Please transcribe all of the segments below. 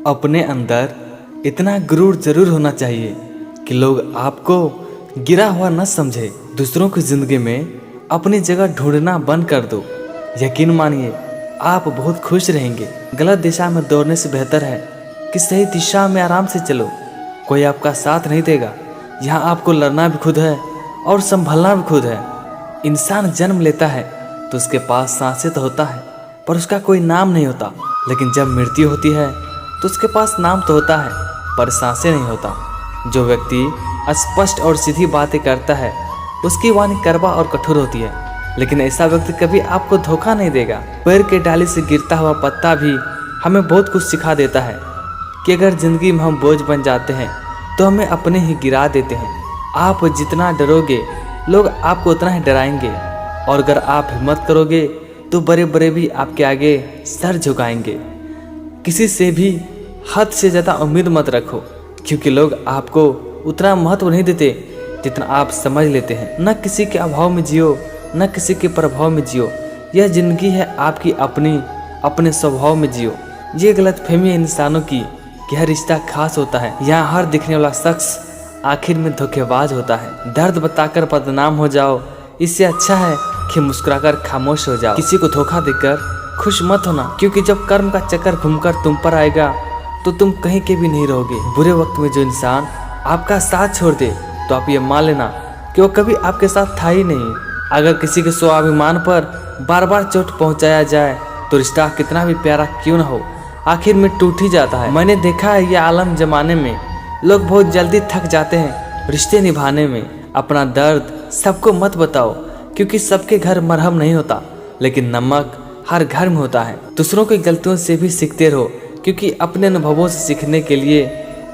अपने अंदर इतना गुरूर जरूर होना चाहिए कि लोग आपको गिरा हुआ न समझे। दूसरों की जिंदगी में अपनी जगह ढूंढना बंद कर दो। यकीन मानिए आप बहुत खुश रहेंगे। गलत दिशा में दौड़ने से बेहतर है कि सही दिशा में आराम से चलो। कोई आपका साथ नहीं देगा। यहाँ आपको लड़ना भी खुद है और संभलना भी खुद है। इंसान जन्म लेता है तो उसके पास सांसें तो होता है पर उसका कोई नाम नहीं होता। लेकिन जब मृत्यु होती है तो उसके पास नाम तो होता है पर सांसें नहीं होता। जो व्यक्ति स्पष्ट और सीधी बातें करता है उसकी वाणी कड़वा और कठोर होती है, लेकिन ऐसा व्यक्ति कभी आपको धोखा नहीं देगा। पेड़ के डाली से गिरता हुआ पत्ता भी हमें बहुत कुछ सिखा देता है कि अगर जिंदगी में हम बोझ बन जाते हैं तो हमें अपने ही गिरा देते हैं। आप जितना डरोगे लोग आपको उतना ही डराएंगे, और अगर आप हिम्मत करोगे तो बड़े बड़े भी आपके आगे सर झुकाएंगे। किसी से भी हद से ज़्यादा उम्मीद मत रखो, क्योंकि लोग आपको उतना महत्व नहीं देते जितना आप समझ लेते हैं। न किसी के अभाव में जियो, न किसी के प्रभाव में जियो। यह जिंदगी है आपकी अपनी, अपने स्वभाव में जियो। ये गलतफहमी है इंसानों की कि हर रिश्ता खास होता है। यहाँ हर दिखने वाला शख्स आखिर में धोखेबाज होता है। दर्द बताकर बदनाम हो जाओ, इससे अच्छा है कि मुस्कुराकर खामोश हो जाओ। किसी को धोखा देकर खुश मत होना, क्योंकि जब कर्म का चक्कर घूमकर तुम पर आएगा तो तुम कहीं के भी नहीं रहोगे। बुरे वक्त में जो इंसान आपका साथ छोड़ दे तो आप ये मान लेना कि वो कभी आपके साथ था ही नहीं। अगर किसी के स्वाभिमान पर बार बार चोट पहुंचाया जाए तो रिश्ता कितना भी प्यारा क्यों न हो आखिर में टूट ही जाता है। मैंने देखा है यह आलम जमाने में लोग बहुत जल्दी थक जाते हैं रिश्ते निभाने में। अपना दर्द सबको मत बताओ, क्योंकि सबके घर मरहम नहीं होता, लेकिन नमक हर घर में होता है। दूसरों की गलतियों से भी सीखते रहो, क्योंकि अपने अनुभवों से सीखने के लिए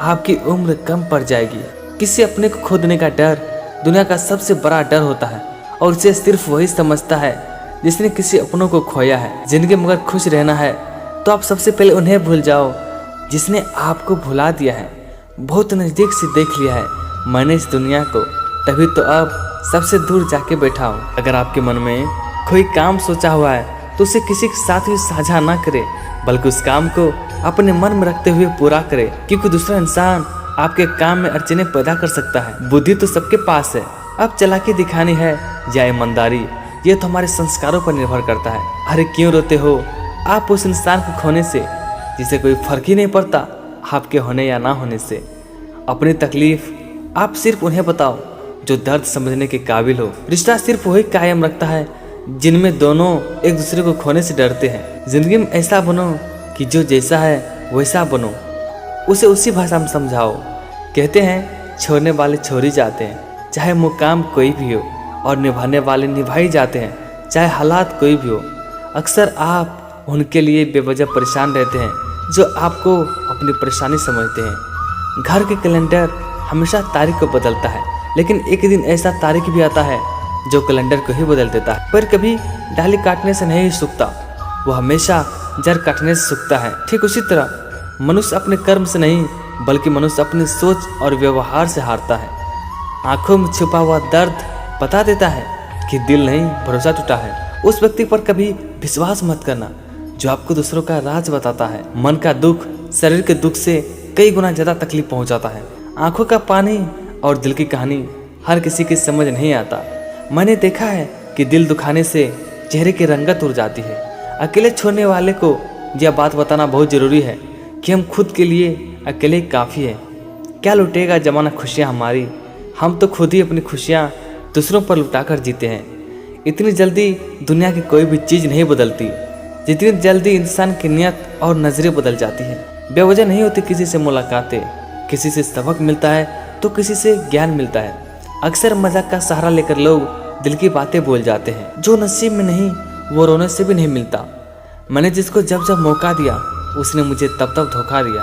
आपकी उम्र कम पड़ जाएगी। किसी अपने को खो देने का डर दुनिया का सबसे बड़ा डर होता है, और इसे सिर्फ वही समझता है जिसने किसी अपनों को खोया है। जिंदगी में अगर खुश रहना है तो आप सबसे पहले उन्हें भूल जाओ जिसने आपको भुला दिया है, बहुत नज़दीक से देख लिया है। मैंने इस दुनिया को, तभी तो अब सबसे दूर जाके बैठा हूँ। अगर आपके मन में कोई काम सोचा हुआ है तो उसे किसी के साथ भी साझा ना करे, बल्कि उस काम को अपने मन में रखते हुए पूरा करे, क्योंकि दूसरा इंसान आपके काम में अड़चने पैदा कर सकता है। बुद्धि तो सबके पास है, अब चालाकी दिखानी है या ईमानदारी, ये तो हमारे संस्कारों पर निर्भर करता है। अरे क्यों रोते हो आप उस इंसान को खोने से जिसे कोई फर्क ही नहीं पड़ता आपके होने या ना होने से। अपनी तकलीफ आप सिर्फ उन्हें बताओ जो दर्द समझने के काबिल हो। रिश्ता सिर्फ वही कायम रखता है जिनमें दोनों एक दूसरे को खोने से डरते हैं। जिंदगी में ऐसा बनो कि जो जैसा है वैसा बनो, उसे उसी भाषा में समझाओ। कहते हैं छोड़ने वाले छोड़ ही जाते हैं, चाहे मुकाम कोई भी हो, और निभाने वाले निभा ही जाते हैं, चाहे हालात कोई भी हो। अक्सर आप उनके लिए बेवजह परेशान रहते हैं जो आपको अपनी परेशानी समझते हैं। घर के कैलेंडर हमेशा तारीख को बदलता है, लेकिन एक दिन ऐसा तारीख भी आता है जो कैलेंडर को ही बदल देता है। पर कभी डाली काटने से नहीं सूखता, वो हमेशा जड़ काटने से सूखता है। ठीक उसी तरह मनुष्य अपने कर्म से नहीं, बल्कि मनुष्य अपनी सोच और व्यवहार से हारता है। आंखों में छुपा हुआ दर्द बता देता है कि दिल नहीं, भरोसा टूटा है। उस व्यक्ति पर कभी विश्वास मत करना जो आपको दूसरों का राज बताता है। मन का दुख शरीर के दुख से कई गुना ज्यादा तकलीफ पहुंचाता है। आंखों का पानी और दिल की कहानी हर किसी की समझ नहीं आता। मैंने देखा है कि दिल दुखाने से चेहरे की रंगत उड़ जाती है। अकेले छोड़ने वाले को यह बात बताना बहुत जरूरी है कि हम खुद के लिए अकेले काफ़ी है। क्या लुटेगा जमाना खुशियाँ हमारी, हम तो खुद ही अपनी खुशियाँ दूसरों पर लुटाकर जीते हैं। इतनी जल्दी दुनिया की कोई भी चीज़ नहीं बदलती जितनी जल्दी इंसान की नियत और नज़रें बदल जाती है। बेवजह नहीं होती किसी से मुलाकातें, किसी से सबक मिलता है तो किसी से ज्ञान मिलता है। अक्सर मजाक का सहारा लेकर लोग दिल की बातें बोल जाते हैं। जो नसीब में नहीं वो रोने से भी नहीं मिलता। मैंने जिसको जब जब मौका दिया उसने मुझे तब तब धोखा दिया।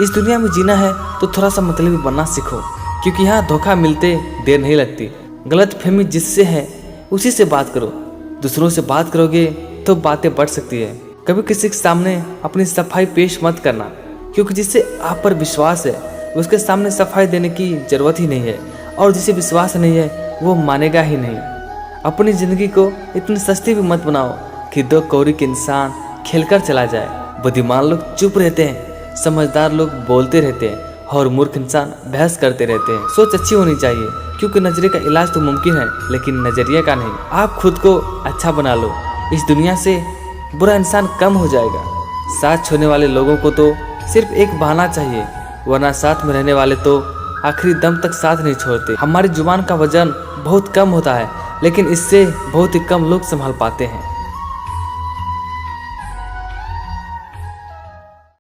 इस दुनिया में जीना है तो थोड़ा सा मतलबी बनना सीखो, क्योंकि यहाँ धोखा मिलते देर नहीं लगती। गलतफहमी जिससे है उसी से बात करो। दूसरों से बात करोगे तो बातें बढ़ सकती है। कभी किसी के सामने अपनी सफाई पेश मत करना, क्योंकि जिससे आप पर विश्वास है उसके सामने सफाई देने की जरूरत ही नहीं है, और जिसे विश्वास नहीं है वो मानेगा ही नहीं। अपनी जिंदगी को इतनी सस्ती भी मत बनाओ कि दो कौड़ी के इंसान खेलकर चला जाए। बुद्धिमान लोग चुप रहते हैं, समझदार लोग बोलते रहते हैं और मूर्ख इंसान बहस करते रहते हैं। सोच अच्छी होनी चाहिए, क्योंकि नजरे का इलाज तो मुमकिन है लेकिन नजरिए का नहीं। आप खुद को अच्छा बना लो, इस दुनिया से बुरा इंसान कम हो जाएगा। साथ छोड़ने वाले लोगों को तो सिर्फ एक बहाना चाहिए, वरना साथ में रहने वाले तो आखिरी दम तक साथ नहीं छोड़ते। हमारी जुबान का वजन बहुत कम होता है, लेकिन इससे बहुत ही कम लोग संभाल पाते हैं।